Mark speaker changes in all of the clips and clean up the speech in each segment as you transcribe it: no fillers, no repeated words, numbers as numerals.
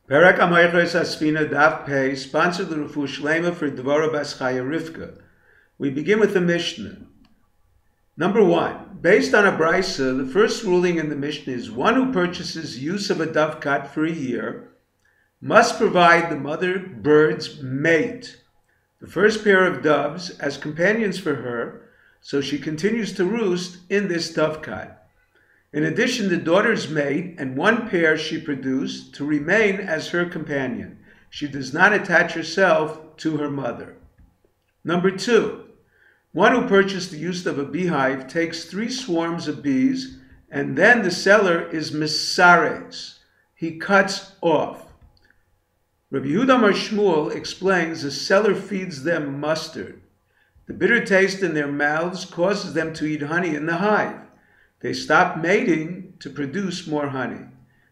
Speaker 1: Perek HaMoicher SPINA Daf Pei, sponsored the Refuah Shlema for Bava Basra Rivka. We begin with the Mishnah. Number 1. Based on a brisa, the first ruling in the Mishnah is one who purchases use of a dovekat for a year must provide the mother bird's mate, the first pair of doves, as companions for her, so she continues to roost in this dovekat. In addition, the daughter's mate and one pair she produced to remain as her companion. She does not attach herself to her mother. Number 2. One who purchased the use of a beehive takes 3 swarms of bees, and then the seller is misares. He cuts off. Rabbi Yehuda Mar Shmuel explains the seller feeds them mustard. The bitter taste in their mouths causes them to eat honey in the hive. They stop mating to produce more honey.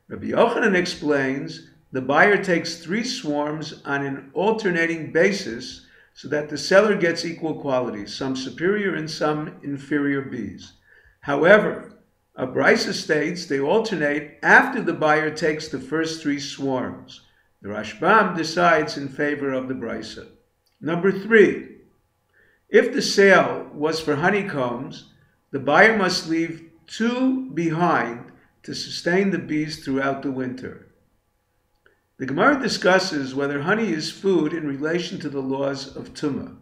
Speaker 1: Rabbi Yochanan explains the buyer takes 3 swarms on an alternating basis so that the seller gets equal qualities, some superior and some inferior bees. However, a brisa states they alternate after the buyer takes the first 3 swarms. The Rashbam decides in favor of the brisa. Number 3. If the sale was for honeycombs, the buyer must leave 2 behind to sustain the bees throughout the winter. The Gemara discusses whether honey is food in relation to the laws of Tumah.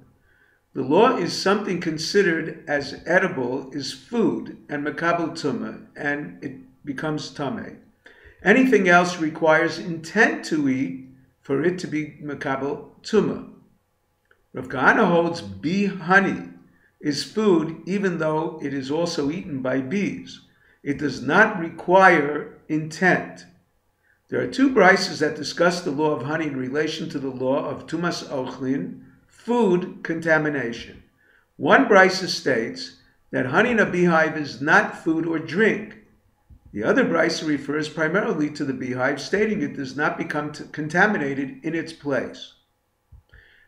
Speaker 1: The law is something considered as edible is food and makabel Tumah, and it becomes tameh. Anything else requires intent to eat for it to be makabel Tumah. Rav Kahana holds bee honey is food even though it is also eaten by bees. It does not require intent. There are 2 brises that discuss the law of honey in relation to the law of tumas ochlin, food contamination. One brisa states that honey in a beehive is not food or drink. The other brisa refers primarily to the beehive, stating it does not become contaminated in its place.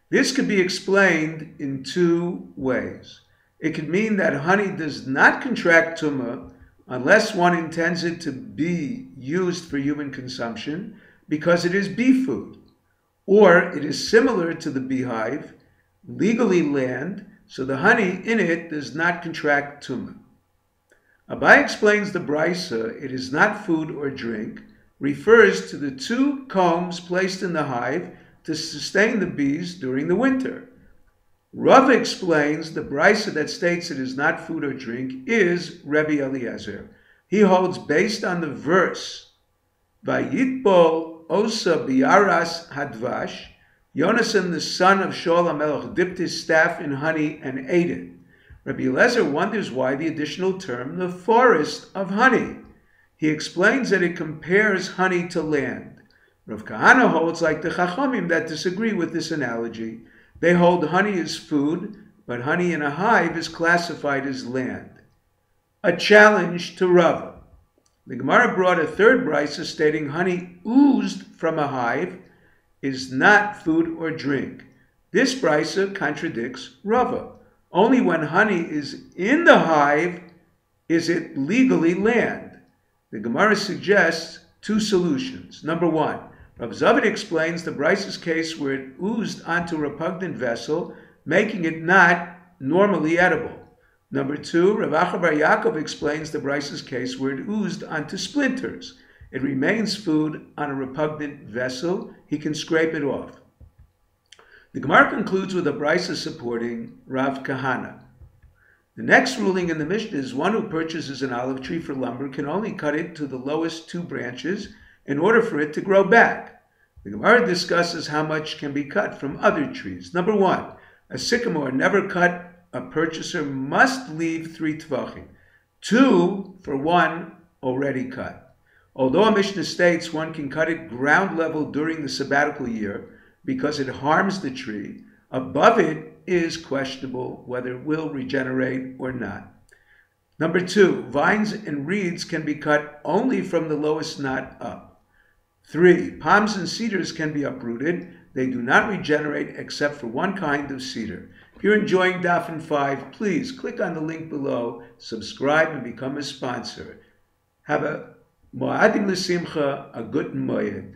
Speaker 1: This could be explained in 2 ways. It could mean that honey does not contract tumah unless one intends it to be used for human consumption because it is bee food, or it is similar to the beehive, legally land, so the honey in it does not contract tumah. Abai explains the brisa, it is not food or drink, refers to the 2 combs placed in the hive to sustain the bees during the winter. Rav explains the brisa that states it is not food or drink is Rebbe Eliezer. He holds based on the verse, Vayitbol osa biaras hadvash, Yonasan the son of Shaul HaMelech dipped his staff in honey and ate it. Rabbi Eliezer wonders why the additional term, the forest of honey. He explains that it compares honey to land. Rav Kahana holds like the Chachamim that disagree with this analogy. They hold honey is food, but honey in a hive is classified as land. A challenge to Rava. The Gemara brought a 3rd brisa stating honey oozed from a hive is not food or drink. This brisa contradicts Rava. Only when honey is in the hive is it legally land. The Gemara suggests 2 solutions. Number 1, Rav Zavid explains the brisa's case where it oozed onto a repugnant vessel, making it not normally edible. Number 2, Rav Acha Bar Yaakov explains the brisa's case where it oozed onto splinters. It remains food on a repugnant vessel. He can scrape it off. The Gemara concludes with a brisa supporting Rav Kahana. The next ruling in the Mishnah is one who purchases an olive tree for lumber can only cut it to the lowest 2 branches in order for it to grow back. The Gemara discusses how much can be cut from other trees. Number 1, a sycamore never cut. A purchaser must leave 3 tvachim, 2 for 1 already cut. Although a Mishnah states one can cut it ground level during the sabbatical year because it harms the tree, above it is questionable whether it will regenerate or not. Number 2, vines and reeds can be cut only from the lowest knot up. 3, palms and cedars can be uprooted. They do not regenerate except for one kind of cedar. If you're enjoying Daf and 5, please click on the link below, subscribe, and become a sponsor. Have a Mo'adim L'Simcha, a good Moed.